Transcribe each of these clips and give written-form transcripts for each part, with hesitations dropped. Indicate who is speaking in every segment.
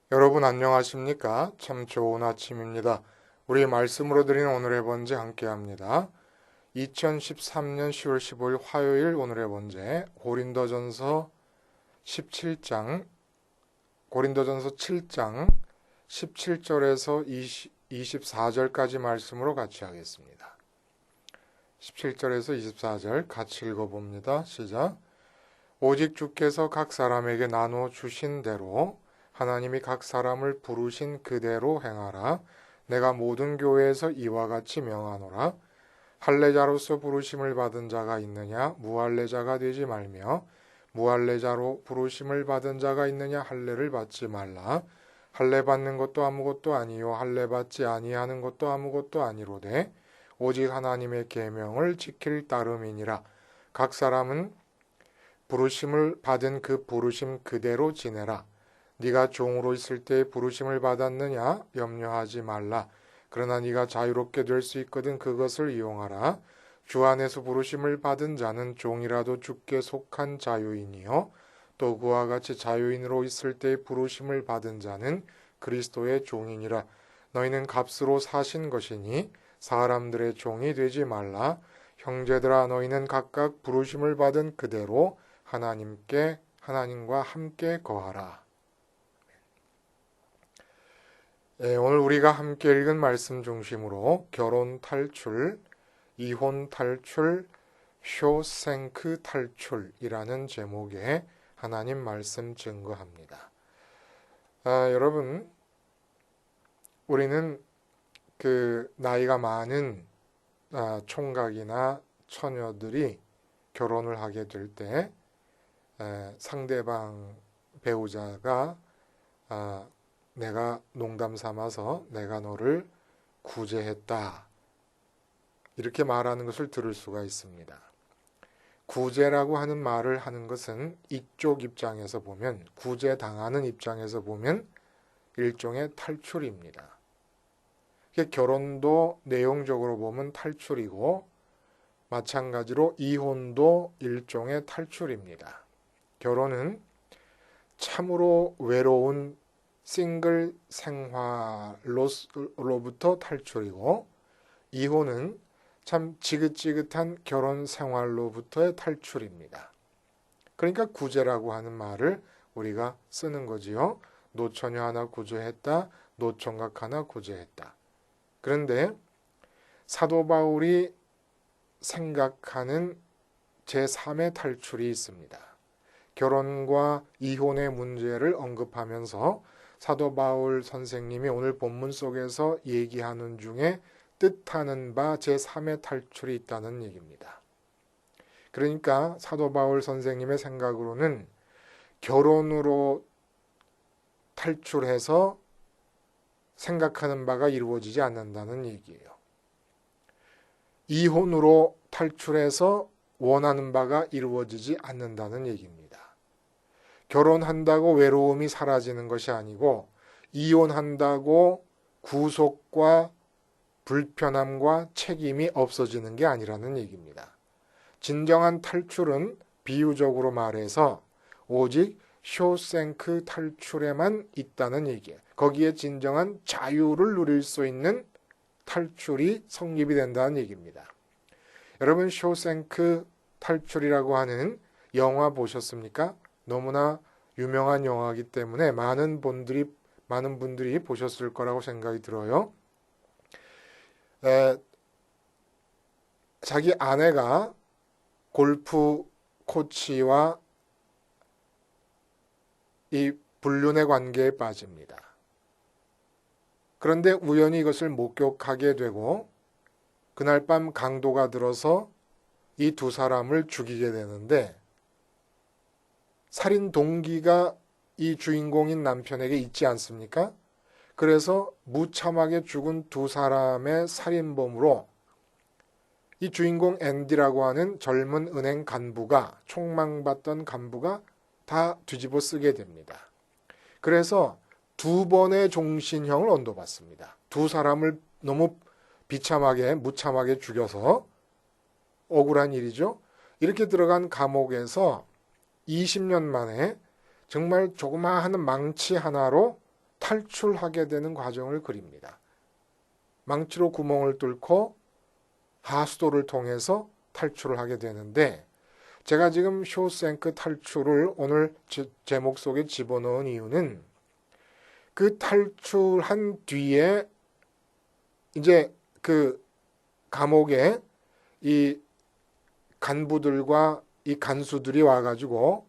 Speaker 1: 여러분 안녕하십니까? 참 좋은 아침입니다. 우리 말씀으로 드린 오늘의 번제 함께합니다. 2013년 10월 15일 화요일 오늘의 번제 고린도전서 17장 고린도전서 7장 17절에서 24절까지 말씀으로 같이 하겠습니다. 17절에서 24절 같이 읽어봅니다. 시작. 오직 주께서 각 사람에게 나누어 주신 대로 하나님이 각 사람을 부르신 그대로 행하라. 내가 모든 교회에서 이와 같이 명하노라. 할례자로서 부르심을 받은 자가 있느냐 무할례자가 되지 말며 무할례자로 부르심을 받은 자가 있느냐 할례를 받지 말라. 할례 받는 것도 아무것도 아니요 할례 받지 아니하는 것도 아무것도 아니로되 오직 하나님의 계명을 지킬 따름이니라. 각 사람은 부르심을 받은 그 부르심 그대로 지내라. 네가 종으로 있을 때 부르심을 받았느냐 염려하지 말라. 그러나 네가 자유롭게 될 수 있거든 그것을 이용하라. 주 안에서 부르심을 받은 자는 종이라도 주께 속한 자유인이요 또 그와 같이 자유인으로 있을 때 부르심을 받은 자는 그리스도의 종이니라. 너희는 값으로 사신 것이니 사람들의 종이 되지 말라. 형제들아 너희는 각각 부르심을 받은 그대로 하나님과 함께 거하라. 오늘 우리가 함께 읽은 말씀 중심으로 결혼 탈출, 이혼 탈출, 쇼생크 탈출이라는 제목의 하나님 말씀 증거합니다. 여러분, 우리는 그 나이가 많은 총각이나 처녀들이 결혼을 하게 될 때 상대방 배우자가 내가 농담 삼아서 내가 너를 구제했다 이렇게 말하는 것을 들을 수가 있습니다. 구제라고 하는 말을 하는 것은 이쪽 입장에서 보면 구제당하는 입장에서 보면 일종의 탈출입니다. 결혼도 내용적으로 보면 탈출이고 마찬가지로 이혼도 일종의 탈출입니다. 결혼은 참으로 외로운 싱글 생활로부터 탈출이고 이혼은 참 지긋지긋한 결혼 생활로부터의 탈출입니다. 그러니까 구제라고 하는 말을 우리가 쓰는 거지요. 노처녀 하나 구제했다. 노총각 하나 구제했다. 그런데 사도 바울이 생각하는 제3의 탈출이 있습니다. 결혼과 이혼의 문제를 언급하면서 사도 바울 선생님이 오늘 본문 속에서 얘기하는 중에 뜻하는 바 제3의 탈출이 있다는 얘기입니다. 그러니까 사도 바울 선생님의 생각으로는 결혼으로 탈출해서 생각하는 바가 이루어지지 않는다는 얘기예요. 이혼으로 탈출해서 원하는 바가 이루어지지 않는다는 얘기입니다. 결혼한다고 외로움이 사라지는 것이 아니고 이혼한다고 구속과 불편함과 책임이 없어지는 게 아니라는 얘기입니다. 진정한 탈출은 비유적으로 말해서 오직 쇼생크 탈출에만 있다는 얘기예요. 거기에 진정한 자유를 누릴 수 있는 탈출이 성립이 된다는 얘기입니다. 여러분 쇼생크 탈출이라고 하는 영화 보셨습니까? 너무나 유명한 영화이기 때문에 많은 분들이 보셨을 거라고 생각이 들어요. 자기 아내가 골프 코치와 이 불륜의 관계에 빠집니다. 그런데 우연히 이것을 목격하게 되고 그날 밤 강도가 들어서 이 두 사람을 죽이게 되는데 살인 동기가 이 주인공인 남편에게 있지 않습니까? 그래서 무참하게 죽은 두 사람의 살인범으로 이 주인공 앤디라고 하는 젊은 은행 간부가 총망받던 간부가 다 뒤집어 쓰게 됩니다. 그래서 두 번의 종신형을 언도받습니다. 두 사람을 너무 무참하게 죽여서 억울한 일이죠. 이렇게 들어간 감옥에서 20년 만에 정말 조그마한 망치 하나로 탈출하게 되는 과정을 그립니다. 망치로 구멍을 뚫고 하수도를 통해서 탈출을 하게 되는데, 제가 지금 쇼생크 탈출을 오늘 제목 속에 집어넣은 이유는 그 탈출한 뒤에 이제 그 감옥에 이 간부들과 이 간수들이 와가지고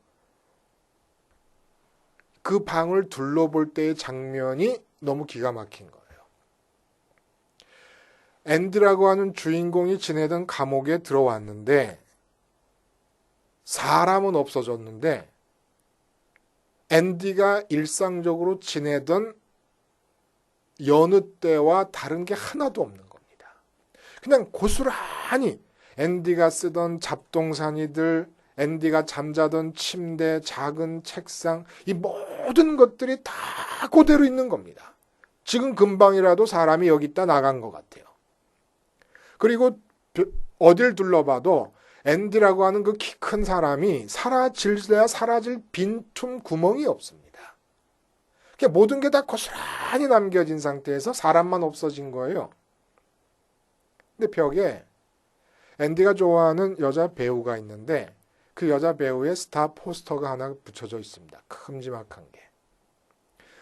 Speaker 1: 그 방을 둘러볼 때의 장면이 너무 기가 막힌 거예요. 앤디라고 하는 주인공이 지내던 감옥에 들어왔는데 사람은 없어졌는데 앤디가 일상적으로 지내던 여느 때와 다른 게 하나도 없는 겁니다. 그냥 고스란히 앤디가 쓰던 잡동사니들, 앤디가 잠자던 침대, 작은 책상, 이 모든 것들이 다 그대로 있는 겁니다. 지금 금방이라도 사람이 여기 있다 나간 것 같아요. 그리고 어딜 둘러봐도 앤디라고 하는 그 키 큰 사람이 사라질래야 사라질 빈틈 구멍이 없습니다. 모든 게 다 고스란히 남겨진 상태에서 사람만 없어진 거예요. 근데 벽에 앤디가 좋아하는 여자 배우가 있는데 그 여자 배우의 스타 포스터가 하나 붙여져 있습니다. 큼지막한 게.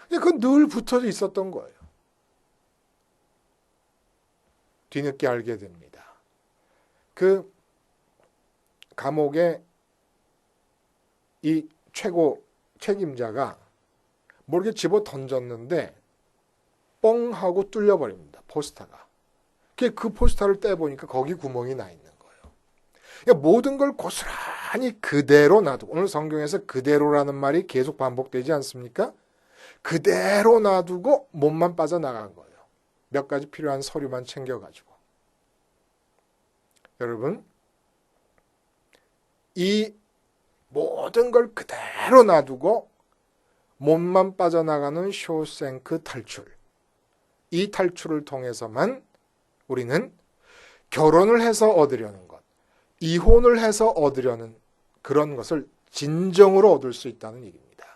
Speaker 1: 근데 그건 늘 붙어져 있었던 거예요. 뒤늦게 알게 됩니다. 그 감옥의 이 최고 책임자가 모르게 집어 던졌는데 뻥 하고 뚫려버립니다. 포스터가. 그 포스터를 떼보니까 거기 구멍이 나 있는 거예요. 그러니까 모든 걸 고스란히 그대로 놔두고, 오늘 성경에서 그대로라는 말이 계속 반복되지 않습니까? 그대로 놔두고 몸만 빠져나간 거예요. 몇 가지 필요한 서류만 챙겨가지고. 여러분, 이 모든 걸 그대로 놔두고 몸만 빠져나가는 쇼생크 탈출. 이 탈출을 통해서만 우리는 결혼을 해서 얻으려는 것, 이혼을 해서 얻으려는 그런 것을 진정으로 얻을 수 있다는 얘기입니다.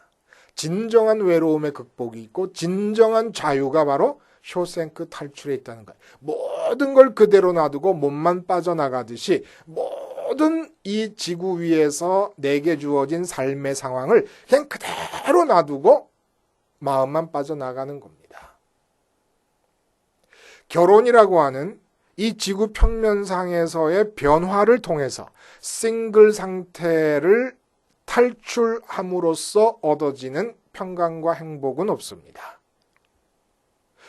Speaker 1: 진정한 외로움의 극복이 있고 진정한 자유가 바로 쇼생크 탈출에 있다는 거예요. 모든 걸 그대로 놔두고 몸만 빠져나가듯이 모든 이 지구 위에서 내게 주어진 삶의 상황을 그냥 그대로 놔두고 마음만 빠져나가는 겁니다. 결혼이라고 하는 이 지구 평면상에서의 변화를 통해서 싱글 상태를 탈출함으로써 얻어지는 평강과 행복은 없습니다.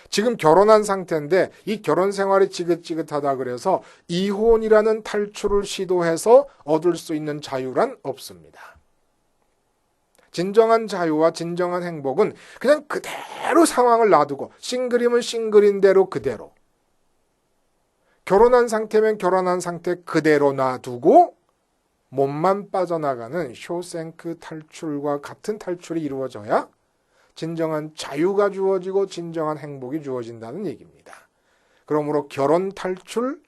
Speaker 1: 지금 결혼한 상태인데 이 결혼 생활이 지긋지긋하다 그래서 이혼이라는 탈출을 시도해서 얻을 수 있는 자유란 없습니다. 진정한 자유와 진정한 행복은 그냥 그대로 상황을 놔두고, 싱글이면 싱글인 대로 그대로, 결혼한 상태면 결혼한 상태 그대로 놔두고 몸만 빠져나가는 쇼생크 탈출과 같은 탈출이 이루어져야 진정한 자유가 주어지고 진정한 행복이 주어진다는 얘기입니다. 그러므로 결혼 탈출,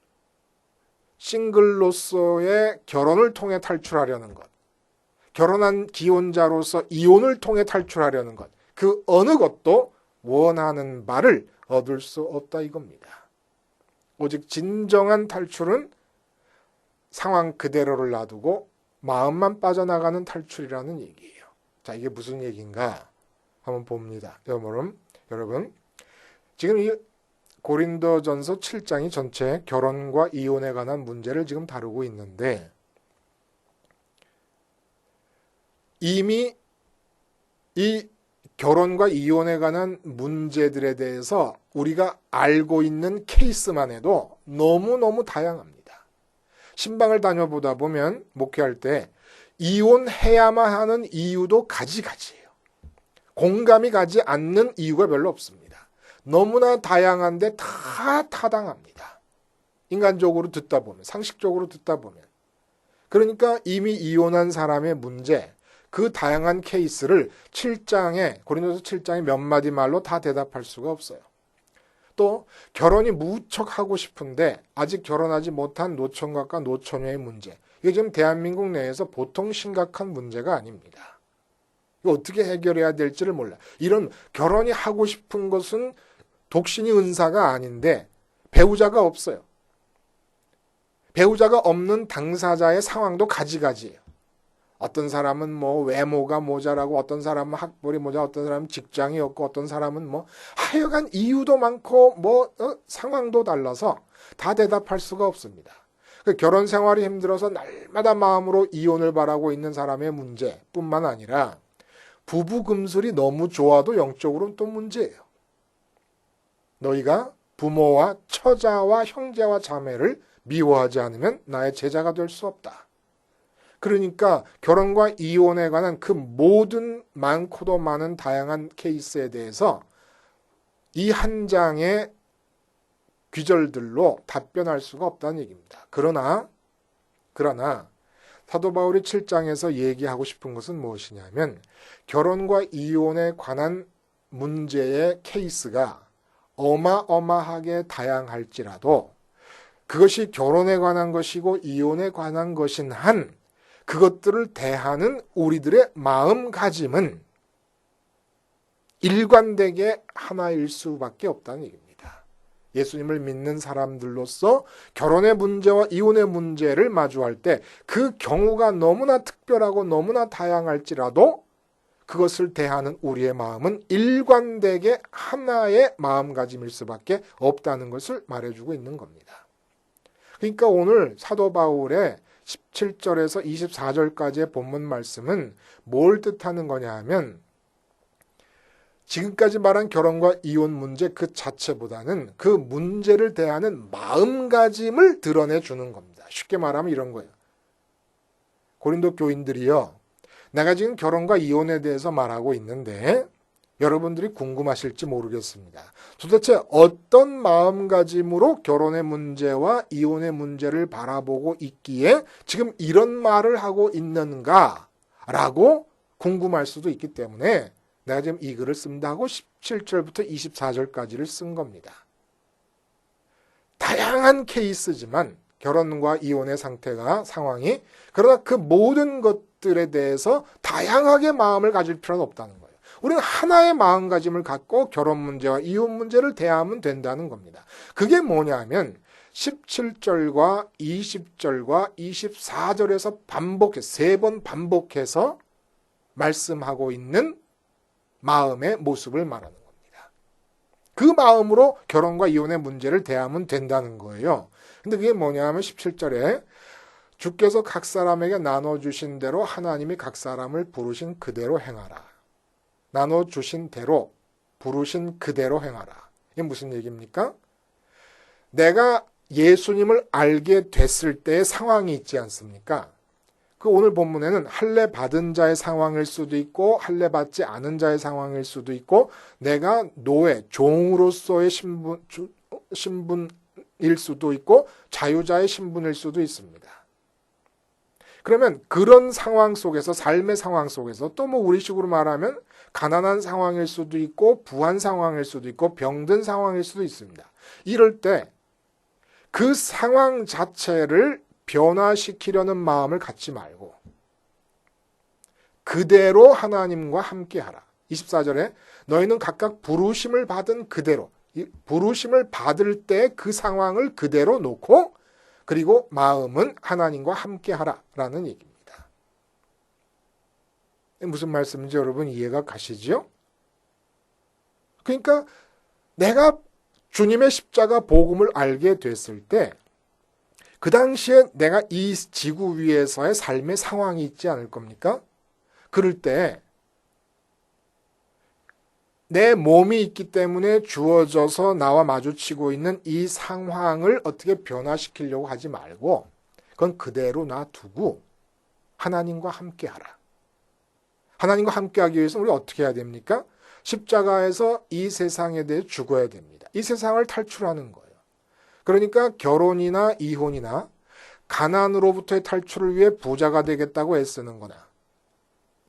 Speaker 1: 싱글로서의 결혼을 통해 탈출하려는 것, 결혼한 기혼자로서 이혼을 통해 탈출하려는 것, 그 어느 것도 원하는 바를 얻을 수 없다 이겁니다. 오직 진정한 탈출은 상황 그대로를 놔두고 마음만 빠져나가는 탈출이라는 얘기예요. 자, 이게 무슨 얘기인가 한번 봅니다. 여러분, 지금 이 고린도전서 7장이 전체 결혼과 이혼에 관한 문제를 지금 다루고 있는데, 이미 이 결혼과 이혼에 관한 문제들에 대해서 우리가 알고 있는 케이스만 해도 너무너무 다양합니다. 신방을 다녀보다 보면 목회할 때 이혼해야만 하는 이유도 가지가지예요. 공감이 가지 않는 이유가 별로 없습니다. 너무나 다양한데 다 타당합니다. 인간적으로 듣다 보면, 상식적으로 듣다 보면. 그러니까 이미 이혼한 사람의 문제, 그 다양한 케이스를 고린도서 7장에 몇 마디 말로 다 대답할 수가 없어요. 또 결혼이 무척 하고 싶은데 아직 결혼하지 못한 노총각과 노처녀의 문제, 이게 지금 대한민국 내에서 보통 심각한 문제가 아닙니다. 이거 어떻게 해결해야 될지를 몰라. 이런 결혼이 하고 싶은 것은 독신이 은사가 아닌데 배우자가 없어요. 배우자가 없는 당사자의 상황도 가지가지예요. 어떤 사람은 뭐 외모가 모자라고, 어떤 사람은 학벌이 모자라고, 어떤 사람은 직장이 없고, 어떤 사람은 뭐 하여간 이유도 많고 상황도 달라서 다 대답할 수가 없습니다. 결혼 생활이 힘들어서 날마다 마음으로 이혼을 바라고 있는 사람의 문제뿐만 아니라 부부 금슬이 너무 좋아도 영적으로는 또 문제예요. 너희가 부모와 처자와 형제와 자매를 미워하지 않으면 나의 제자가 될 수 없다. 그러니까 결혼과 이혼에 관한 그 모든 많고도 많은 다양한 케이스에 대해서 이 한 장의 귀절들로 답변할 수가 없다는 얘기입니다. 그러나 사도 바울이 7장에서 얘기하고 싶은 것은 무엇이냐면 결혼과 이혼에 관한 문제의 케이스가 어마어마하게 다양할지라도 그것이 결혼에 관한 것이고 이혼에 관한 것인 한 그것들을 대하는 우리들의 마음가짐은 일관되게 하나일 수밖에 없다는 얘기입니다. 예수님을 믿는 사람들로서 결혼의 문제와 이혼의 문제를 마주할 때 그 경우가 너무나 특별하고 너무나 다양할지라도 그것을 대하는 우리의 마음은 일관되게 하나의 마음가짐일 수밖에 없다는 것을 말해주고 있는 겁니다. 그러니까 오늘 사도 바울의 17절에서 24절까지의 본문 말씀은 뭘 뜻하는 거냐 하면 지금까지 말한 결혼과 이혼 문제 그 자체보다는 그 문제를 대하는 마음가짐을 드러내주는 겁니다. 쉽게 말하면 이런 거예요. 고린도 교인들이요. 내가 지금 결혼과 이혼에 대해서 말하고 있는데 여러분들이 궁금하실지 모르겠습니다. 도대체 어떤 마음가짐으로 결혼의 문제와 이혼의 문제를 바라보고 있기에 지금 이런 말을 하고 있는가라고 궁금할 수도 있기 때문에 내가 지금 이 글을 씁니다 하고 17절부터 24절까지를 쓴 겁니다. 다양한 케이스지만 결혼과 이혼의 상황이 그러나 그 모든 것들에 대해서 다양하게 마음을 가질 필요는 없다는 거예요. 우리는 하나의 마음가짐을 갖고 결혼 문제와 이혼 문제를 대하면 된다는 겁니다. 그게 뭐냐면 17절과 20절과 24절에서 세 번 반복해서 말씀하고 있는 마음의 모습을 말하는 겁니다. 그 마음으로 결혼과 이혼의 문제를 대하면 된다는 거예요. 근데 그게 뭐냐면 17절에 주께서 각 사람에게 나눠주신 대로 하나님이 각 사람을 부르신 그대로 행하라. 나눠주신 대로 부르신 그대로 행하라. 이게 무슨 얘기입니까? 내가 예수님을 알게 됐을 때의 상황이 있지 않습니까? 그 오늘 본문에는 할례 받은 자의 상황일 수도 있고 할례 받지 않은 자의 상황일 수도 있고 내가 노예, 종으로서의 신분일 수도 있고 자유자의 신분일 수도 있습니다. 그러면 그런 상황 속에서 삶의 상황 속에서 또 뭐 우리식으로 말하면 가난한 상황일 수도 있고 부한 상황일 수도 있고 병든 상황일 수도 있습니다. 이럴 때 그 상황 자체를 변화시키려는 마음을 갖지 말고 그대로 하나님과 함께하라. 24절에 너희는 각각 부르심을 받은 그대로 부르심을 받을 때 그 상황을 그대로 놓고 그리고 마음은 하나님과 함께하라라는 얘기입니다. 무슨 말씀인지 여러분 이해가 가시죠? 그러니까 내가 주님의 십자가 복음을 알게 됐을 때 그 당시에 내가 이 지구 위에서의 삶의 상황이 있지 않을 겁니까? 그럴 때 내 몸이 있기 때문에 주어져서 나와 마주치고 있는 이 상황을 어떻게 변화시키려고 하지 말고 그건 그대로 놔두고 하나님과 함께하라. 하나님과 함께하기 위해서 우리 어떻게 해야 됩니까? 십자가에서 이 세상에 대해 죽어야 됩니다. 이 세상을 탈출하는 거예요. 그러니까 결혼이나 이혼이나 가난으로부터의 탈출을 위해 부자가 되겠다고 애쓰는 거나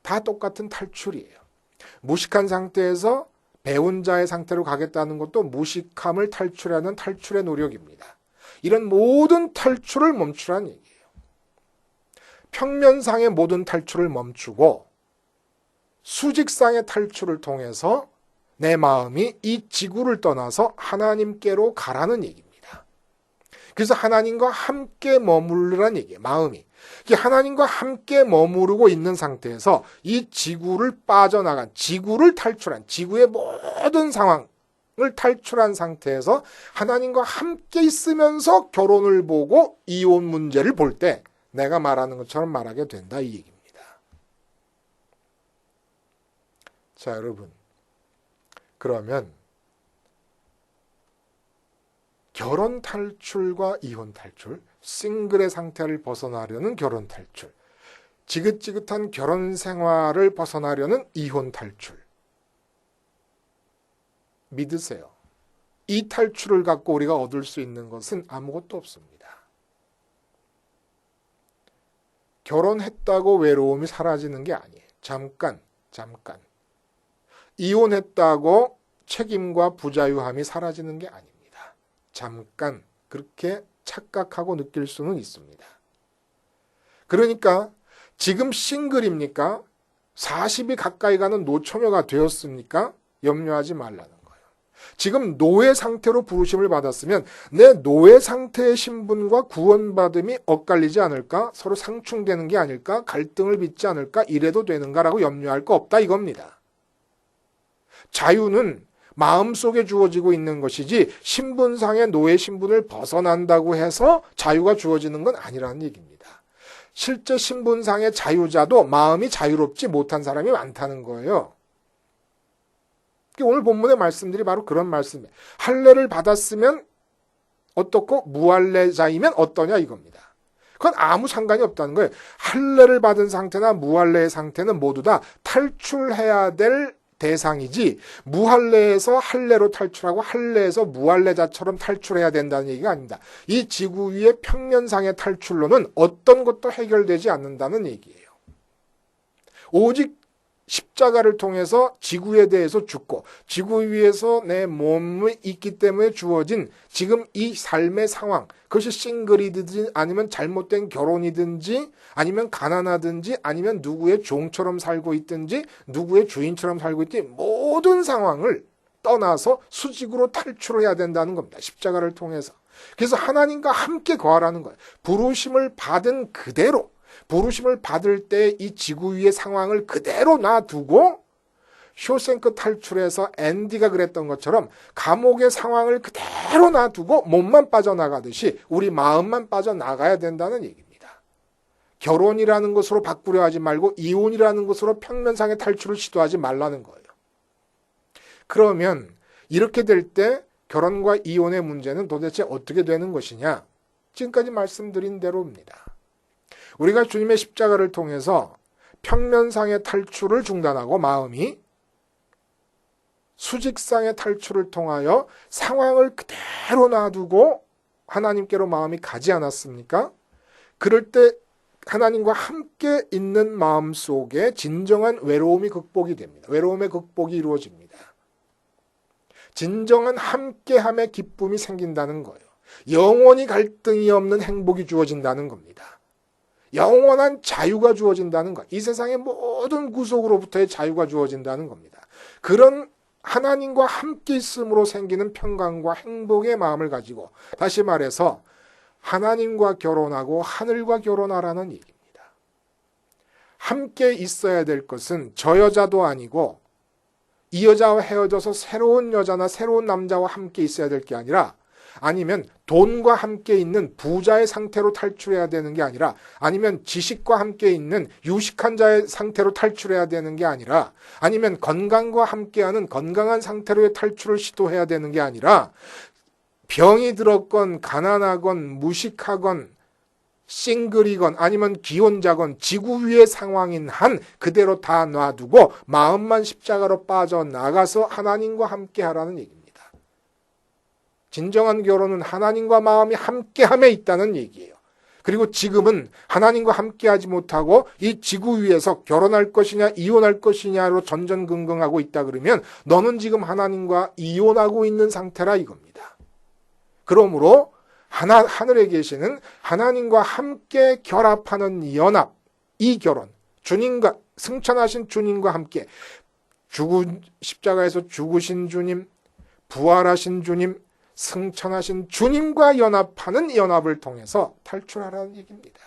Speaker 1: 다 똑같은 탈출이에요. 무식한 상태에서 배운 자의 상태로 가겠다는 것도 무식함을 탈출하는 탈출의 노력입니다. 이런 모든 탈출을 멈추라는 얘기예요. 평면상의 모든 탈출을 멈추고 수직상의 탈출을 통해서 내 마음이 이 지구를 떠나서 하나님께로 가라는 얘기입니다. 그래서 하나님과 함께 머무르라는 얘기예요. 마음이. 하나님과 함께 머무르고 있는 상태에서 이 지구를 빠져나간, 지구를 탈출한, 지구의 모든 상황을 탈출한 상태에서 하나님과 함께 있으면서 결혼을 보고 이혼 문제를 볼 때 내가 말하는 것처럼 말하게 된다, 이 얘기입니다. 자, 여러분. 그러면 결혼 탈출과 이혼 탈출, 싱글의 상태를 벗어나려는 결혼 탈출, 지긋지긋한 결혼 생활을 벗어나려는 이혼 탈출. 믿으세요. 이 탈출을 갖고 우리가 얻을 수 있는 것은 아무것도 없습니다. 결혼했다고 외로움이 사라지는 게 아니에요. 잠깐. 이혼했다고 책임과 부자유함이 사라지는 게 아닙니다. 잠깐 그렇게 착각하고 느낄 수는 있습니다. 그러니까 지금 싱글입니까? 40이 가까이 가는 노처녀가 되었습니까? 염려하지 말라는 거예요. 지금 노예 상태로 부르심을 받았으면 내 노예 상태의 신분과 구원받음이 엇갈리지 않을까? 서로 상충되는 게 아닐까? 갈등을 빚지 않을까? 이래도 되는가라고 염려할 거 없다 이겁니다. 자유는 마음속에 주어지고 있는 것이지 신분상의 노예 신분을 벗어난다고 해서 자유가 주어지는 건 아니라는 얘기입니다. 실제 신분상의 자유자도 마음이 자유롭지 못한 사람이 많다는 거예요. 오늘 본문의 말씀들이 바로 그런 말씀이에요. 할례를 받았으면 어떻고 무할례자이면 어떠냐 이겁니다. 그건 아무 상관이 없다는 거예요. 할례를 받은 상태나 무할례의 상태는 모두 다 탈출해야 될 대상이지 무할례에서 할례로 탈출하고 할례에서 무할례자처럼 탈출해야 된다는 얘기가 아닙니다. 이 지구 위의 평면상의 탈출로는 어떤 것도 해결되지 않는다는 얘기예요. 오직 십자가를 통해서 지구에 대해서 죽고 지구 위에서 내 몸이 있기 때문에 주어진 지금 이 삶의 상황, 그것이 싱글이든지 아니면 잘못된 결혼이든지 아니면 가난하든지 아니면 누구의 종처럼 살고 있든지 누구의 주인처럼 살고 있든지 모든 상황을 떠나서 수직으로 탈출해야 된다는 겁니다. 십자가를 통해서. 그래서 하나님과 함께 거하라는 거예요. 부르심을 받은 그대로, 부르심을 받을 때 이 지구 위의 상황을 그대로 놔두고 쇼생크 탈출해서 앤디가 그랬던 것처럼 감옥의 상황을 그대로 놔두고 몸만 빠져나가듯이 우리 마음만 빠져나가야 된다는 얘기입니다. 결혼이라는 것으로 바꾸려 하지 말고 이혼이라는 것으로 평면상의 탈출을 시도하지 말라는 거예요. 그러면 이렇게 될 때 결혼과 이혼의 문제는 도대체 어떻게 되는 것이냐? 지금까지 말씀드린 대로입니다. 우리가 주님의 십자가를 통해서 평면상의 탈출을 중단하고 마음이 수직상의 탈출을 통하여 상황을 그대로 놔두고 하나님께로 마음이 가지 않았습니까? 그럴 때 하나님과 함께 있는 마음 속에 진정한 외로움이 극복이 됩니다. 외로움의 극복이 이루어집니다. 진정한 함께함의 기쁨이 생긴다는 거예요. 영원히 갈등이 없는 행복이 주어진다는 겁니다. 영원한 자유가 주어진다는 것. 이 세상의 모든 구속으로부터의 자유가 주어진다는 겁니다. 그런 하나님과 함께 있음으로 생기는 평강과 행복의 마음을 가지고 다시 말해서 하나님과 결혼하고 하늘과 결혼하라는 얘기입니다. 함께 있어야 될 것은 저 여자도 아니고 이 여자와 헤어져서 새로운 여자나 새로운 남자와 함께 있어야 될 게 아니라 아니면 돈과 함께 있는 부자의 상태로 탈출해야 되는 게 아니라 아니면 지식과 함께 있는 유식한 자의 상태로 탈출해야 되는 게 아니라 아니면 건강과 함께하는 건강한 상태로의 탈출을 시도해야 되는 게 아니라 병이 들었건 가난하건 무식하건 싱글이건 아니면 기혼자건 지구 위의 상황인 한 그대로 다 놔두고 마음만 십자가로 빠져나가서 하나님과 함께하라는 얘기입니다. 진정한 결혼은 하나님과 마음이 함께함에 있다는 얘기예요. 그리고 지금은 하나님과 함께하지 못하고 이 지구 위에서 결혼할 것이냐 이혼할 것이냐로 전전긍긍하고 있다 그러면 너는 지금 하나님과 이혼하고 있는 상태라 이겁니다. 그러므로 하늘에 계시는 하나님과 함께 결합하는 연합, 이 결혼, 주님과 승천하신 주님과 함께 십자가에서 죽으신 주님, 부활하신 주님, 승천하신 주님과 연합하는 연합을 통해서 탈출하라는 얘기입니다.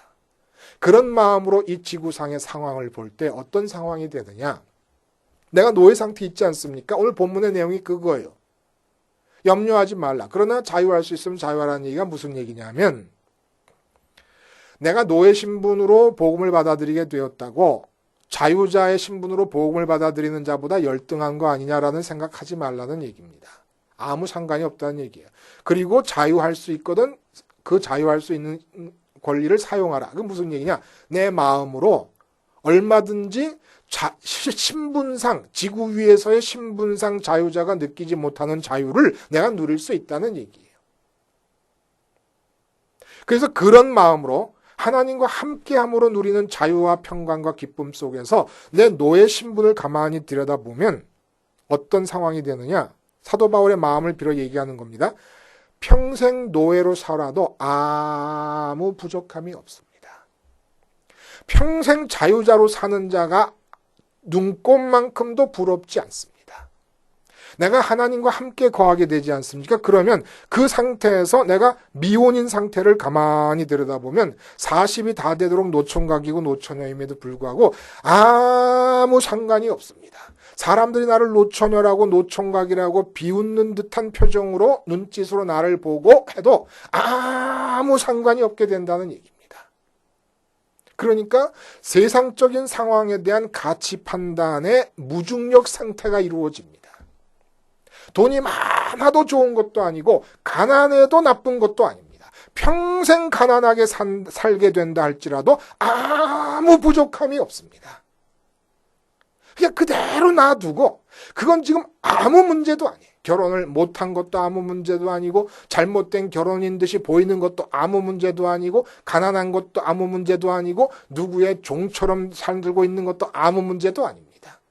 Speaker 1: 그런 마음으로 이 지구상의 상황을 볼 때 어떤 상황이 되느냐? 내가 노예 상태에 있지 않습니까? 오늘 본문의 내용이 그거예요. 염려하지 말라. 그러나 자유할 수 있으면 자유하라는 얘기가 무슨 얘기냐면, 내가 노예 신분으로 복음을 받아들이게 되었다고 자유자의 신분으로 복음을 받아들이는 자보다 열등한 거 아니냐라는 생각하지 말라는 얘기입니다. 아무 상관이 없다는 얘기예요. 그리고 자유할 수 있거든 그 자유할 수 있는 권리를 사용하라. 그게 무슨 얘기냐? 내 마음으로 얼마든지 신분상, 지구 위에서의 신분상 자유자가 느끼지 못하는 자유를 내가 누릴 수 있다는 얘기예요. 그래서 그런 마음으로 하나님과 함께함으로 누리는 자유와 평강과 기쁨 속에서 내 노예 신분을 가만히 들여다보면 어떤 상황이 되느냐? 사도 바울의 마음을 빌어 얘기하는 겁니다. 평생 노예로 살아도 아무 부족함이 없습니다. 평생 자유자로 사는 자가 눈꼽만큼도 부럽지 않습니다. 내가 하나님과 함께 거하게 되지 않습니까? 그러면 그 상태에서 내가 미혼인 상태를 가만히 들여다보면 40이 다 되도록 노총각이고 노처녀임에도 불구하고 아무 상관이 없습니다. 사람들이 나를 노처녀라고 노총각이라고 비웃는 듯한 표정으로 눈짓으로 나를 보고 해도 아무 상관이 없게 된다는 얘기입니다. 그러니까 세상적인 상황에 대한 가치 판단의 무중력 상태가 이루어집니다. 돈이 많아도 좋은 것도 아니고 가난해도 나쁜 것도 아닙니다. 평생 가난하게 살게 된다 할지라도 아무 부족함이 없습니다. 그냥 그대로 놔두고 그건 지금 아무 문제도 아니에요. 결혼을 못한 것도 아무 문제도 아니고 잘못된 결혼인 듯이 보이는 것도 아무 문제도 아니고 가난한 것도 아무 문제도 아니고 누구의 종처럼 살고 있는 것도 아무 문제도 아닙니다.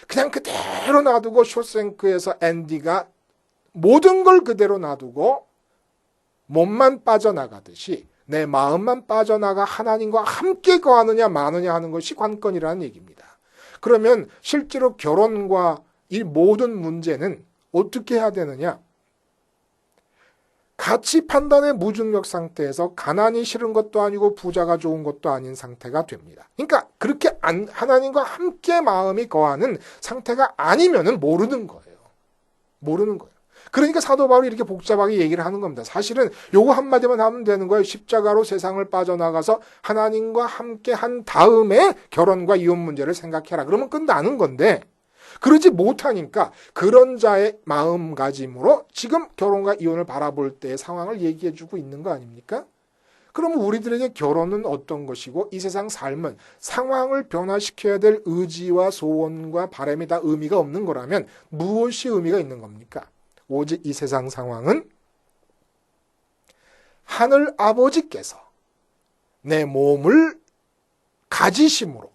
Speaker 1: 그냥 그대로 놔두고 쇼생크에서 앤디가 모든 걸 그대로 놔두고 몸만 빠져나가듯이 내 마음만 빠져나가 하나님과 함께 거하느냐 마느냐 하는 것이 관건이라는 얘기입니다. 그러면 실제로 결혼과 이 모든 문제는 어떻게 해야 되느냐? 가치 판단의 무중력 상태에서 가난이 싫은 것도 아니고 부자가 좋은 것도 아닌 상태가 됩니다. 그러니까 그렇게 하나님과 함께 마음이 거하는 상태가 아니면은 모르는 거예요. 모르는 거예요. 그러니까 사도 바울이 이렇게 복잡하게 얘기를 하는 겁니다. 사실은 요거 한마디만 하면 되는 거예요. 십자가로 세상을 빠져나가서 하나님과 함께 한 다음에 결혼과 이혼 문제를 생각해라. 그러면 끝나는 건데 그러지 못하니까 그런 자의 마음가짐으로 지금 결혼과 이혼을 바라볼 때의 상황을 얘기해주고 있는 거 아닙니까? 그러면 우리들에게 결혼은 어떤 것이고 이 세상 삶은 상황을 변화시켜야 될 의지와 소원과 바람이 다 의미가 없는 거라면 무엇이 의미가 있는 겁니까? 오직 이 세상 상황은 하늘 아버지께서 내 몸을 가지심으로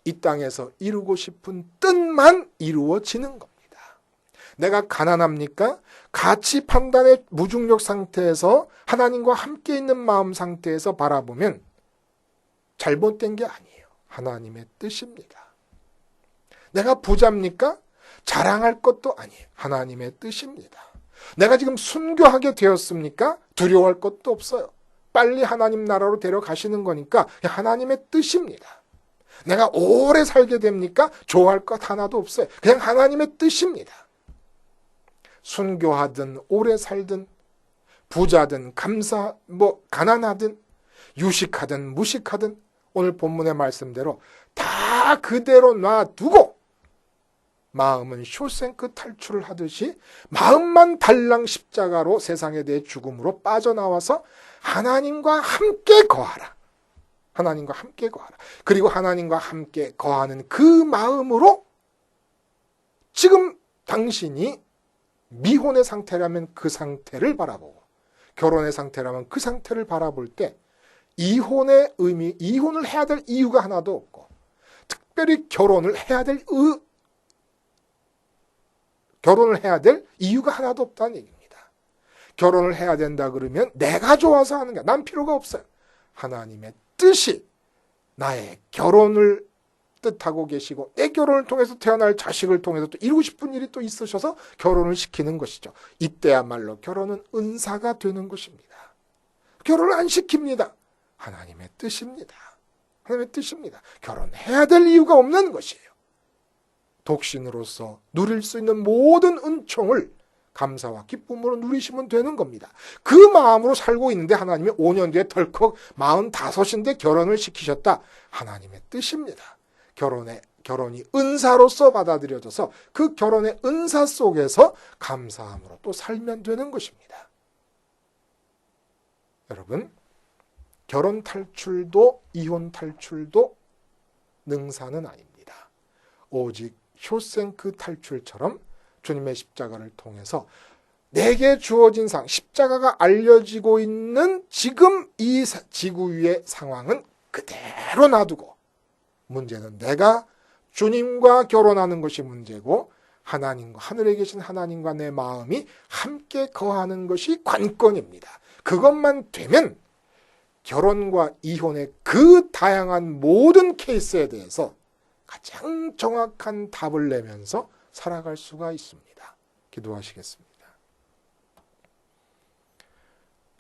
Speaker 1: 이 땅에서 이루고 싶은 뜻만 이루어지는 겁니다. 내가 가난합니까? 가치 판단의 무중력 상태에서 하나님과 함께 있는 마음 상태에서 바라보면 잘못된 게 아니에요. 하나님의 뜻입니다. 내가 부자입니까? 자랑할 것도 아니에요. 하나님의 뜻입니다. 내가 지금 순교하게 되었습니까? 두려워할 것도 없어요. 빨리 하나님 나라로 데려가시는 거니까 하나님의 뜻입니다. 내가 오래 살게 됩니까? 좋아할 것 하나도 없어요. 그냥 하나님의 뜻입니다. 순교하든 오래 살든 부자든 가난하든 유식하든 무식하든 오늘 본문의 말씀대로 다 그대로 놔두고 마음은 쇼생크 탈출을 하듯이 마음만 달랑 십자가로 세상에 대해 죽음으로 빠져나와서 하나님과 함께 거하라. 하나님과 함께 거하라. 그리고 하나님과 함께 거하는 그 마음으로 지금 당신이 미혼의 상태라면 그 상태를 바라보고 결혼의 상태라면 그 상태를 바라볼 때 이혼의 의미, 이혼을 해야 될 이유가 하나도 없고 특별히 결혼을 해야 될 이유가 하나도 없다는 얘기입니다. 결혼을 해야 된다 그러면 내가 좋아서 하는 게 난 필요가 없어요. 하나님의 뜻이 나의 결혼을 뜻하고 계시고 내 결혼을 통해서 태어날 자식을 통해서 또 이루고 싶은 일이 또 있으셔서 결혼을 시키는 것이죠. 이때야말로 결혼은 은사가 되는 것입니다. 결혼을 안 시킵니다. 하나님의 뜻입니다. 하나님의 뜻입니다. 결혼해야 될 이유가 없는 것이에요. 독신으로서 누릴 수 있는 모든 은총을 감사와 기쁨으로 누리시면 되는 겁니다. 그 마음으로 살고 있는데 하나님이 5년 뒤에 덜컥 45인데 결혼을 시키셨다. 하나님의 뜻입니다. 결혼이 은사로서 받아들여져서 그 결혼의 은사 속에서 감사함으로 또 살면 되는 것입니다. 여러분, 결혼 탈출도 이혼 탈출도 능사는 아닙니다. 오직 쇼생크 탈출처럼 주님의 십자가를 통해서 내게 주어진 십자가가 알려지고 있는 지금 이 지구 위의 상황은 그대로 놔두고 문제는 내가 주님과 결혼하는 것이 문제고 하나님과 하늘에 계신 하나님과 내 마음이 함께 거하는 것이 관건입니다. 그것만 되면 결혼과 이혼의 그 다양한 모든 케이스에 대해서 가장 정확한 답을 내면서 살아갈 수가 있습니다. 기도하시겠습니다.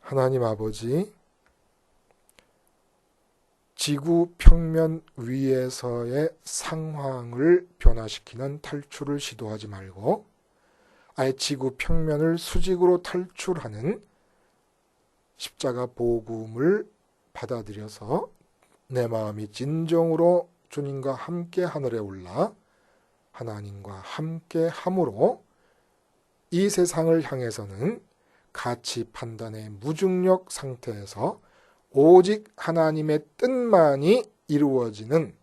Speaker 1: 하나님 아버지, 지구 평면 위에서의 상황을 변화시키는 탈출을 시도하지 말고 아예 지구 평면을 수직으로 탈출하는 십자가 복음을 받아들여서 내 마음이 진정으로 주님과 함께 하늘에 올라 하나님과 함께 함으로 이 세상을 향해서는 가치 판단의 무중력 상태에서 오직 하나님의 뜻만이 이루어지는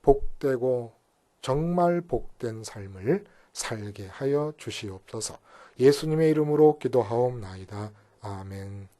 Speaker 1: 복되고 정말 복된 삶을 살게 하여 주시옵소서. 예수님의 이름으로 기도하옵나이다. 아멘.